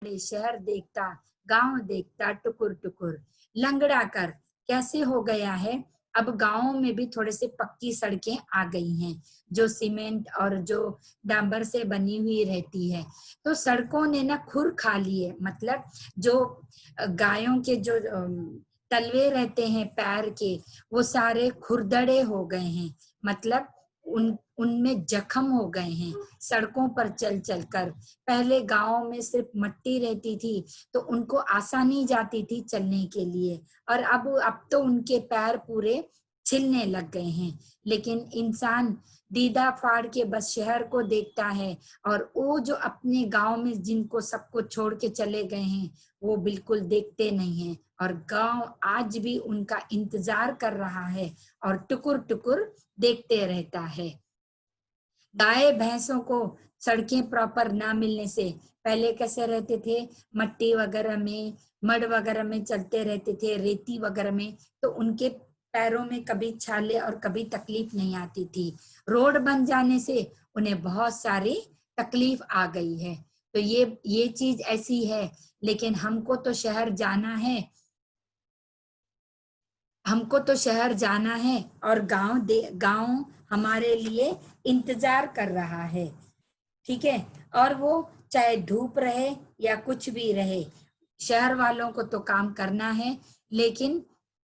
शहर देखता, गांव देखता टुकुर टुकुर, लंगड़ा कर कैसे हो गया है। अब गांवों में भी थोड़े से पक्की सड़कें आ गई हैं, जो सीमेंट और जो डांबर से बनी हुई रहती है। तो सड़कों ने ना खुर खा लिए, मतलब जो गायों के जो तलवे रहते हैं पैर के, वो सारे खुरदड़े हो गए हैं, मतलब उनमें जख्म हो गए हैं सड़कों पर चल चल कर। पहले गांव में सिर्फ मट्टी रहती थी तो उनको आसानी जाती थी चलने के लिए, और अब तो उनके पैर पूरे छिलने लग गए हैं। लेकिन इंसान दीदा फाड़ के बस शहर को देखता है, और वो जो अपने गांव में जिनको सबको छोड़ के चले गए हैं वो बिल्कुल देखते नहीं हैं, और गांव आज भी उनका इंतजार कर रहा है और टुकुर टुकुर देखते रहता है। गाय भैंसों को सड़कें प्रॉपर ना मिलने से पहले कैसे रहते थे, मट्टी वगैरह में, मड वगैरह में चलते रहते थे, रेती वगैरह में, तो उनके पैरों में कभी छाले और कभी तकलीफ नहीं आती थी। रोड बन जाने से उन्हें बहुत सारी तकलीफ आ गई है। तो ये चीज ऐसी है, लेकिन हमको तो शहर जाना है, हमको तो शहर जाना है, और गांव हमारे लिए इंतजार कर रहा है। ठीक है, और वो चाहे धूप रहे या कुछ भी रहे, शहर वालों को तो काम करना है, लेकिन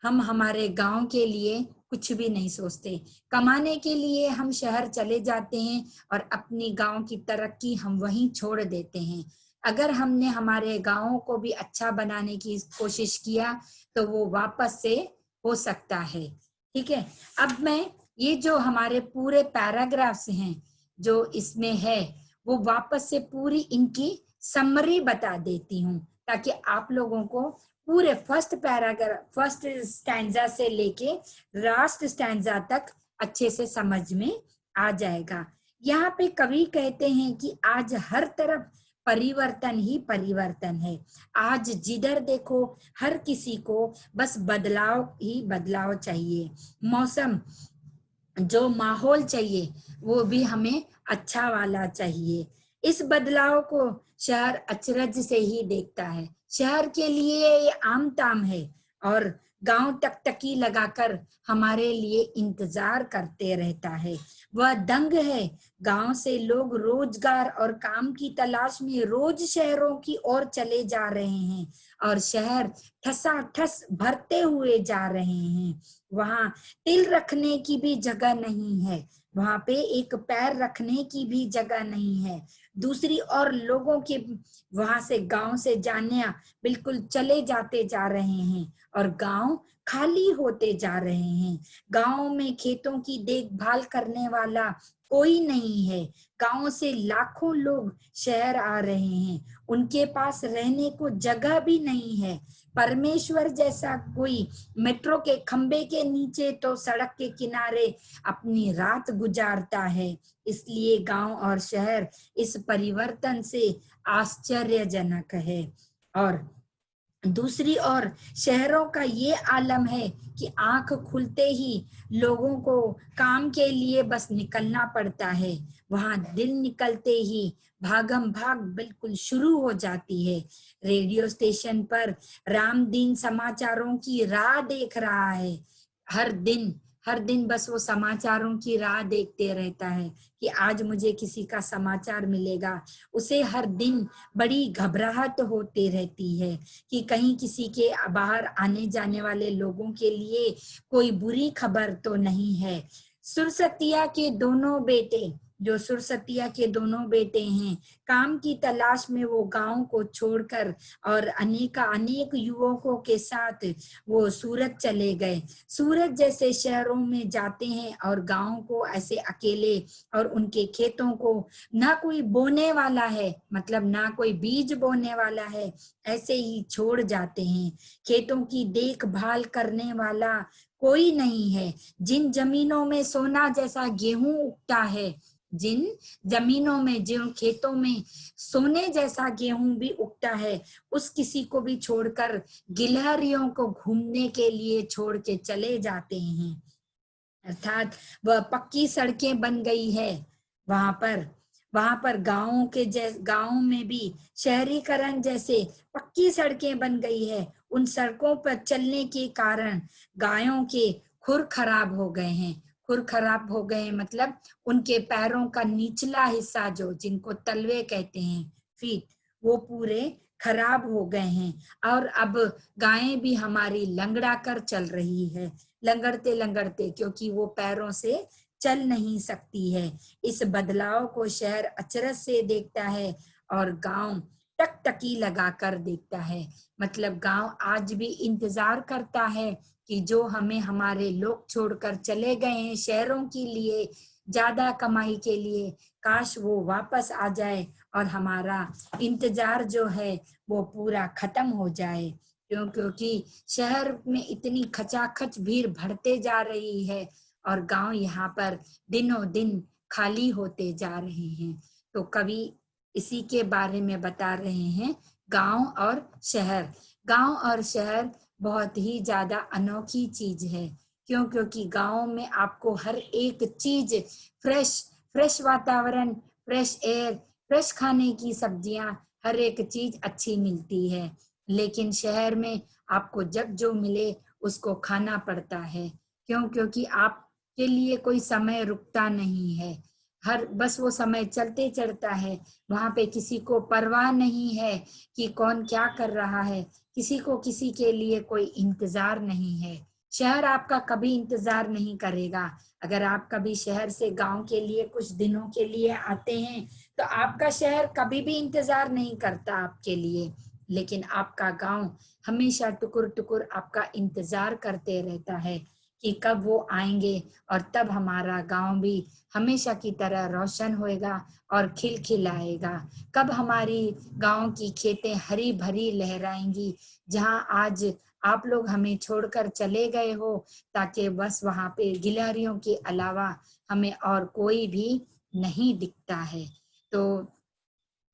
हम हमारे गांव के लिए कुछ भी नहीं सोचते। कमाने के लिए हम शहर चले जाते हैं और अपनी गांव की तरक्की हम वहीं छोड़ देते हैं। अगर हमने हमारे गांवों को भी अच्छा बनाने की कोशिश किया तो वो वापस से हो सकता है। ठीक है, अब मैं ये जो हमारे पूरे पैराग्राफ्स हैं जो इसमें है, वो वापस से पूरी इनकी समरी बता देती हूँ, ताकि आप लोगों को पूरे फर्स्ट पैराग्राफ, फर्स्ट स्टैंजा से लेके लास्ट स्टैंजा तक अच्छे से समझ में आ जाएगा। यहाँ पे कवि कहते हैं कि आज हर तरफ परिवर्तन ही परिवर्तन है। आज जिधर देखो हर किसी को बस बदलाव ही बदलाव चाहिए। मौसम, जो माहौल चाहिए वो भी हमें अच्छा वाला चाहिए। इस बदलाव को शहर अचरज से ही देखता है। शहर के लिए ये आम ताम है, और गांव टकटकी लगाकर हमारे लिए इंतजार करते रहता है। वह दंग है, गांव से लोग रोजगार और काम की तलाश में रोज शहरों की ओर चले जा रहे हैं, और शहर ठसाठस भरते हुए जा रहे हैं। वहां तिल रखने की भी जगह नहीं है, वहां पे एक पैर रखने की भी जगह नहीं है। दूसरी और लोगों के वहां से गांव से जाने बिल्कुल चले जाते जा रहे हैं, और गांव खाली होते जा रहे हैं। गांव में खेतों की देखभाल करने वाला कोई नहीं है। गांव से लाखों लोग शहर आ रहे हैं, उनके पास रहने को जगह भी नहीं है। परमेश्वर जैसा कोई मेट्रो के खंबे के नीचे तो सड़क के किनारे अपनी रात गुजारता है। इसलिए गांव और शहर इस परिवर्तन से आश्चर्यजनक है। और दूसरी ओर शहरों का ये आलम है कि आंख खुलते ही लोगों को काम के लिए बस निकलना पड़ता है। वहां दिल निकलते ही भागम भाग बिल्कुल शुरू हो जाती है। रेडियो स्टेशन पर रामदीन समाचारों की राह देख रहा है। हर दिन हर दिन बस वो समाचारों की राह देखते रहता है कि आज मुझे किसी का समाचार मिलेगा। उसे हर दिन बड़ी घबराहट होती रहती है कि कहीं किसी के बाहर आने जाने वाले लोगों के लिए कोई बुरी खबर तो नहीं है। सुरसतिया के दोनों बेटे, जो सुरसतिया के दोनों बेटे हैं, काम की तलाश में वो गांव को छोड़कर और अनेक युवकों के साथ वो सूरत चले गए। सूरत जैसे शहरों में जाते हैं और गांव को ऐसे अकेले, और उनके खेतों को ना कोई बोने वाला है, मतलब ना कोई बीज बोने वाला है, ऐसे ही छोड़ जाते हैं। खेतों की देखभाल करने वाला कोई नहीं है। जिन जमीनों में सोना जैसा गेहूं उगता है, जिन जमीनों में, जिन खेतों में सोने जैसा गेहूं भी उगता है, उस किसी को भी छोड़कर गिलहरियों को घूमने के लिए छोड़ के चले जाते हैं। अर्थात वह पक्की सड़कें बन गई है वहां पर, वहां पर गांव में भी शहरीकरण जैसे पक्की सड़कें बन गई है। उन सड़कों पर चलने के कारण गायों के खुर खराब हो गए हैं। खुर खराब हो गए मतलब उनके पैरों का निचला हिस्सा जो जिनको तलवे कहते हैं, फीट, वो पूरे खराब हो गए हैं। और अब गायें भी हमारी लंगड़ा कर चल रही है, लंगड़ते लंगड़ते, क्योंकि वो पैरों से चल नहीं सकती है। इस बदलाव को शहर अचरज से देखता है और गांव टकटकी लगाकर देखता है। मतलब गांव आज भी इंतजार करता है कि जो हमें हमारे लोग छोड़कर चले गए हैं शहरों के लिए, ज्यादा कमाई के लिए, काश वो वापस आ जाए और हमारा इंतजार जो है वो पूरा खत्म हो जाए। क्योंकि शहर में इतनी खचाखच भीड़ बढ़ते जा रही है और गांव यहाँ पर दिनों दिन खाली होते जा रहे हैं। तो कवि इसी के बारे में बता रहे हैं, गांव और शहर। गांव और शहर बहुत ही ज्यादा अनोखी चीज है। क्यों? क्योंकि गांव में आपको हर एक चीज फ्रेश, फ्रेश वातावरण, फ्रेश एयर, फ्रेश खाने की सब्जियां, हर एक चीज अच्छी मिलती है। लेकिन शहर में आपको जब जो मिले उसको खाना पड़ता है। क्यों? क्योंकि आपके लिए कोई समय रुकता नहीं है, हर बस वो समय चलते चलता है। वहां पे किसी को परवाह नहीं है कि कौन क्या कर रहा है, किसी को किसी के लिए कोई इंतजार नहीं है। शहर आपका कभी इंतजार नहीं करेगा। अगर आप कभी शहर से गांव के लिए कुछ दिनों के लिए आते हैं तो आपका शहर कभी भी इंतजार नहीं करता आपके लिए, लेकिन आपका गांव हमेशा टुकुर टुकुर आपका इंतजार करते रहता है कि कब वो आएंगे और तब हमारा गांव भी हमेशा की तरह रोशन होएगा और खिलखिलाएगा। कब हमारी गांव की खेतें हरी भरी लहराएंगी, जहां आज आप लोग हमें छोड़कर चले गए हो, ताकि बस वहां पे गिलहरियों के अलावा हमें और कोई भी नहीं दिखता है। तो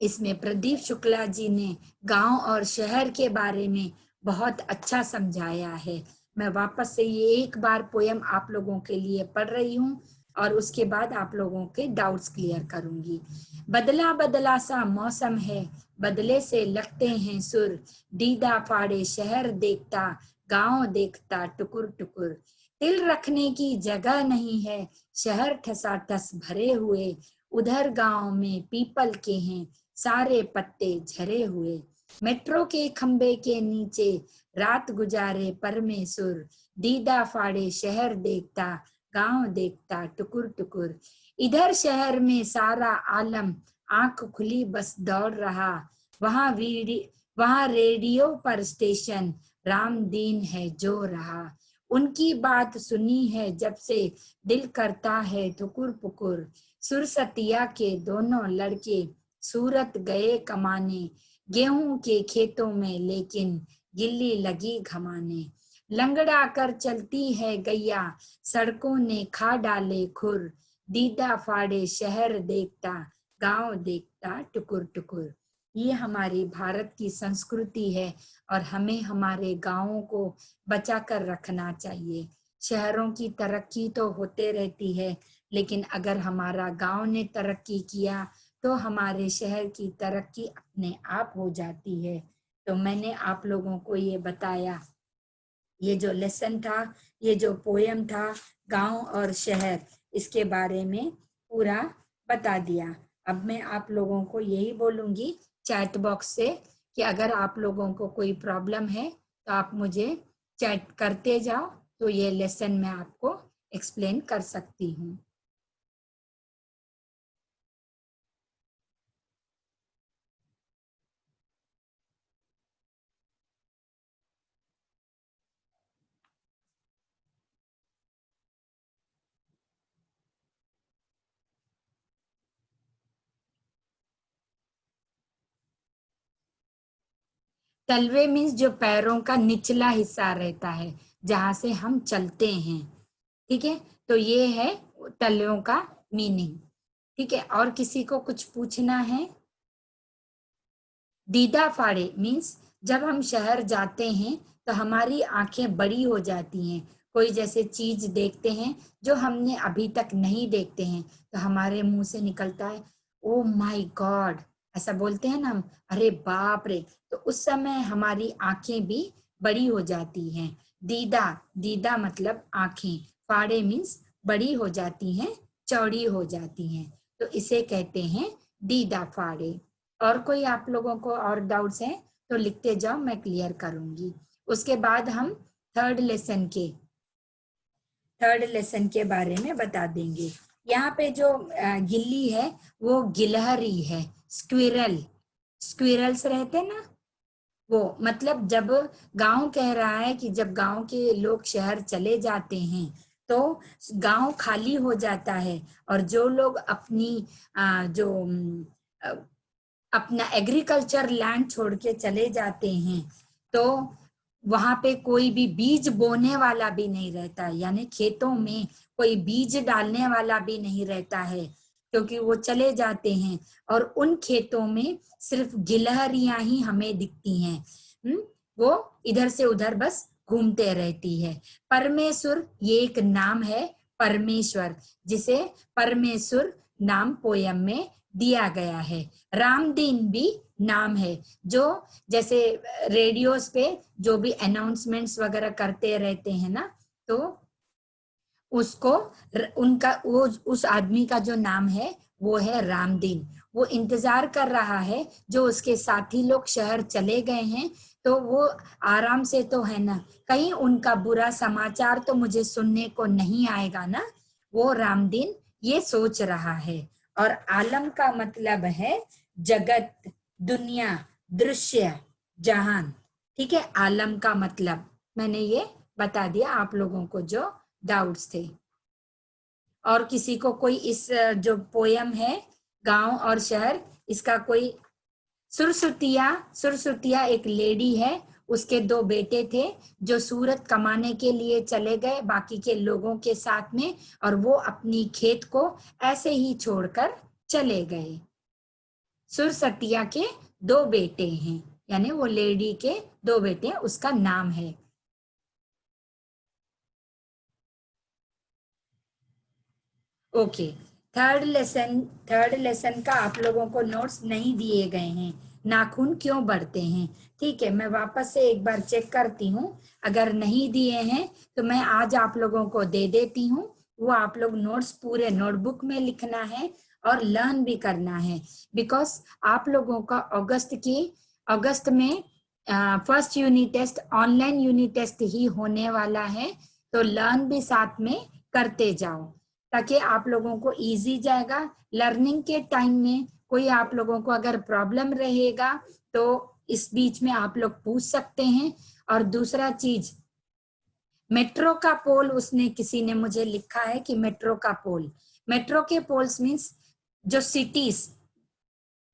इसमें प्रदीप शुक्ला जी ने गांव और शहर के बारे में बहुत अच्छा समझाया है। मैं वापस से ये एक बार पोयम आप लोगों के लिए पढ़ रही हूँ और उसके बाद आप लोगों के डाउट्स क्लियर करूंगी। बदला बदला सा मौसम है, बदले से लगते हैं सुर, दीदा फाड़े शहर देखता, गांव देखता टुकुर टुकुर। तिल रखने की जगह नहीं है, शहर ठसाठस भरे हुए, उधर गांव में पीपल के हैं सारे पत्ते झरे हुए। मेट्रो के खंबे के नीचे रात गुजारे परमेसुर, दीदा फाड़े शहर देखता, गांव देखता टुकुर टुकुर। इधर शहर में सारा आलम आंख खुली बस दौड़ रहा, वहां रेडियो पर स्टेशन राम दीन है जो रहा। उनकी बात सुनी है जब से दिल करता है ठुकुर पुकुर। सुरसतिया के दोनों लड़के सूरत गए कमाने, गेहूं के खेतों में लेकिन गिल्ली लगी घमाने। लंगड़ा कर चलती है गैया, सड़कों ने खा डाले खुर, दीदा फाड़े शहर देखता, गांव देखता टुकुर टुकुर। ये हमारी भारत की संस्कृति है और हमें हमारे गांवों को बचा कर रखना चाहिए। शहरों की तरक्की तो होते रहती है, लेकिन अगर हमारा गांव ने तरक्की किया तो हमारे शहर की तरक्की अपने आप हो जाती है। तो मैंने आप लोगों को ये बताया, ये जो लेसन था, ये जो पोयम था गांव और शहर, इसके बारे में पूरा बता दिया। अब मैं आप लोगों को यही बोलूंगी चैट बॉक्स से कि अगर आप लोगों को कोई प्रॉब्लम है तो आप मुझे चैट करते जाओ, तो ये लेसन मैं आपको एक्सप्लेन कर सकती हूँ। तलवे मीन्स जो पैरों का निचला हिस्सा रहता है, जहां से हम चलते हैं। ठीक है, तो ये है तलवों का मीनिंग। ठीक है, और किसी को कुछ पूछना है? दीदा फाड़े मीन्स जब हम शहर जाते हैं तो हमारी आंखें बड़ी हो जाती हैं। कोई जैसे चीज देखते हैं जो हमने अभी तक नहीं देखते हैं, तो हमारे मुंह से निकलता है, ओ माय गॉड, ऐसा बोलते हैं ना हम, अरे बाप रे। तो उस समय हमारी आंखें भी बड़ी हो जाती हैं। दीदा, दीदा मतलब आंखें, फाड़े मीन्स बड़ी हो जाती हैं, चौड़ी हो जाती हैं, तो इसे कहते हैं दीदा फाड़े। और कोई आप लोगों को और डाउट्स हैं तो लिखते जाओ, मैं क्लियर करूंगी। उसके बाद हम थर्ड लेसन के बारे में बता देंगे। यहाँ पे जो गिल्ली है वो गिलहरी है, स्क्विरल, स्क्विरल्स रहते ना वो, मतलब जब गांव कह रहा है कि जब गांव के लोग शहर चले जाते हैं तो गांव खाली हो जाता है, और जो लोग अपनी जो अ, अपना एग्रीकल्चर लैंड छोड़ के चले जाते हैं तो वहां पे कोई भी बीज बोने वाला भी नहीं रहता, यानी खेतों में कोई बीज डालने वाला भी नहीं रहता है, क्योंकि वो चले जाते हैं। और उन खेतों में सिर्फ गिलहरियां ही हमें दिखती हैं। वो इधर से उधर बस घूमते रहती है। परमेश्वर ये एक नाम है, परमेश्वर, जिसे परमेश्वर नाम पोयम में दिया गया है। रामदीन भी नाम है, जो जैसे रेडियोस पे जो भी अनाउंसमेंट्स वगैरह करते रहते हैं ना, तो उसको उनका वो उस आदमी का जो नाम है वो है रामदीन। वो इंतजार कर रहा है, जो उसके साथी लोग शहर चले गए हैं तो वो आराम से तो है ना, कहीं उनका बुरा समाचार तो मुझे सुनने को नहीं आएगा ना, वो रामदीन ये सोच रहा है। और आलम का मतलब है जगत, दुनिया, दृश्य, जहान। ठीक है, आलम का मतलब मैंने ये बता दिया आप लोगों को जो डाउट्स थे। और किसी को कोई इस जो पोयम है गांव और शहर, इसका कोई, सुरसुतिया, सुरसुतिया एक लेडी है, उसके दो बेटे थे जो सूरत कमाने के लिए चले गए बाकी के लोगों के साथ में, और वो अपनी खेत को ऐसे ही छोड़कर चले गए। सुरसतिया के दो बेटे हैं, यानी वो लेडी के दो बेटे, उसका नाम है। ओके, थर्ड लेसन का आप लोगों को नोट्स नहीं दिए गए हैं। नाखून क्यों बढ़ते हैं, ठीक है, मैं वापस से एक बार चेक करती हूँ। अगर नहीं दिए हैं तो मैं आज आप लोगों को दे देती हूँ। वो आप लोग नोट्स पूरे नोटबुक में लिखना है और लर्न भी करना है, बिकॉज आप लोगों का अगस्त में first unit test, online unit test ही होने वाला है, तो लर्न भी साथ में करते जाओ ताकि आप लोगों को इजी जाएगा। लर्निंग के टाइम में कोई आप लोगों को अगर प्रॉब्लम रहेगा तो इस बीच में आप लोग पूछ सकते हैं। और दूसरा चीज, मेट्रो का पोल, उसने किसी ने मुझे लिखा है कि मेट्रो का पोल, मेट्रो के पोल्स मीन्स जो सिटीज,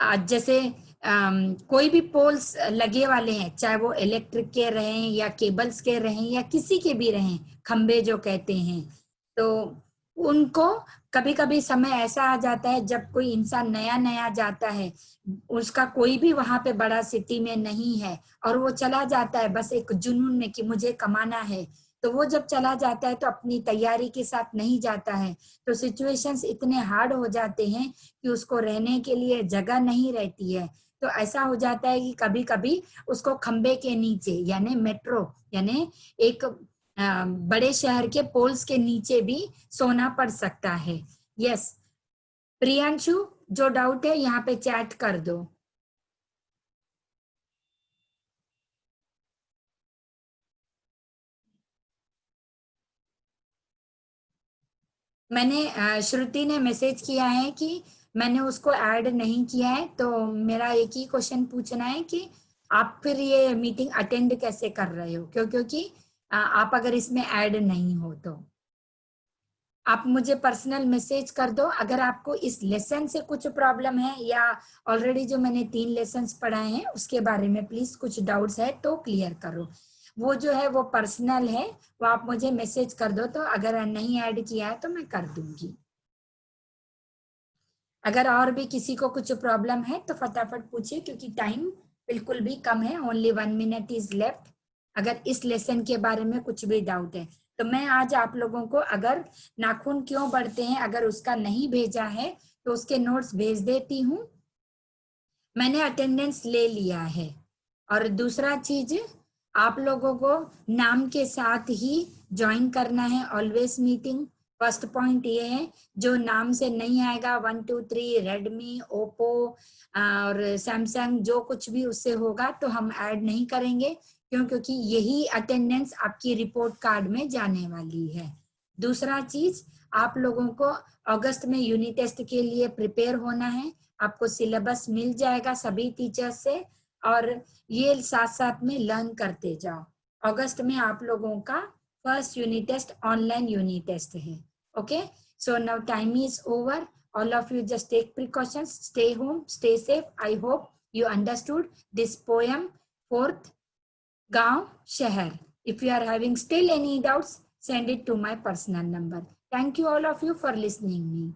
जैसे कोई भी पोल्स लगे वाले हैं, चाहे वो इलेक्ट्रिक के रहें या केबल्स के रहें या किसी के भी रहें, खंबे जो कहते हैं, तो उनको कभी कभी समय ऐसा आ जाता है जब कोई इंसान नया नया जाता है, उसका कोई भी वहां पे बड़ा सिटी में नहीं है, और वो चला जाता है बस एक जुनून में कि मुझे कमाना है, तो वो जब चला जाता है तो अपनी तैयारी के साथ नहीं जाता है, तो सिचुएशंस इतने हार्ड हो जाते हैं कि उसको रहने के लिए जगह नहीं रहती है। तो ऐसा हो जाता है कि कभी कभी उसको खंबे के नीचे, यानी मेट्रो, यानी एक बड़े शहर के पोल्स के नीचे भी सोना पड़ सकता है। यस, प्रियांशु, जो डाउट है यहाँ पे चैट कर दो। मैंने श्रुति ने मैसेज किया है कि मैंने उसको ऐड नहीं किया है, तो मेरा एक ही क्वेश्चन पूछना है कि आप फिर ये मीटिंग अटेंड कैसे कर रहे हो, क्योंकि आप अगर इसमें ऐड नहीं हो तो आप मुझे पर्सनल मैसेज कर दो। अगर आपको इस लेसन से कुछ प्रॉब्लम है या ऑलरेडी जो मैंने 3 लेसन्स पढ़ाए हैं उसके बारे में प्लीज कुछ डाउट्स है तो क्लियर करो। वो जो है वो पर्सनल है, वो आप मुझे मैसेज कर दो, तो अगर नहीं ऐड किया है तो मैं कर दूंगी। अगर और भी किसी को कुछ प्रॉब्लम है तो फटाफट पूछिए, क्योंकि टाइम बिल्कुल भी कम है, ओनली 1 मिनट इज लेफ्ट। अगर इस लेसन के बारे में कुछ भी डाउट है तो मैं आज आप लोगों को, अगर नाखून क्यों बढ़ते हैं अगर उसका नहीं भेजा है तो उसके नोट्स भेज देती हूँ। मैंने अटेंडेंस ले लिया है। और दूसरा चीज, आप लोगों को नाम के साथ ही ज्वाइन करना है ऑलवेज मीटिंग। फर्स्ट पॉइंट ये है, जो नाम से नहीं आएगा 1 2 3 रेडमी, ओप्पो और सैमसंग जो कुछ भी उससे होगा तो हम ऐड नहीं करेंगे, क्योंकि यही अटेंडेंस आपकी रिपोर्ट कार्ड में जाने वाली है। दूसरा चीज, आप लोगों को अगस्त में यूनिट टेस्ट के लिए प्रिपेयर होना है। आपको सिलेबस मिल जाएगा सभी टीचर्स से, और ये साथ साथ में लर्न करते जाओ। अगस्त में आप लोगों का first unit test online unit test है। Okay, so now time is over. All of you just take precautions, stay home, stay safe. I hope you understood this poem, Fourth Gaon Shahar. If you are having still any doubts, send it to my personal number. Thank you all of you for listening me.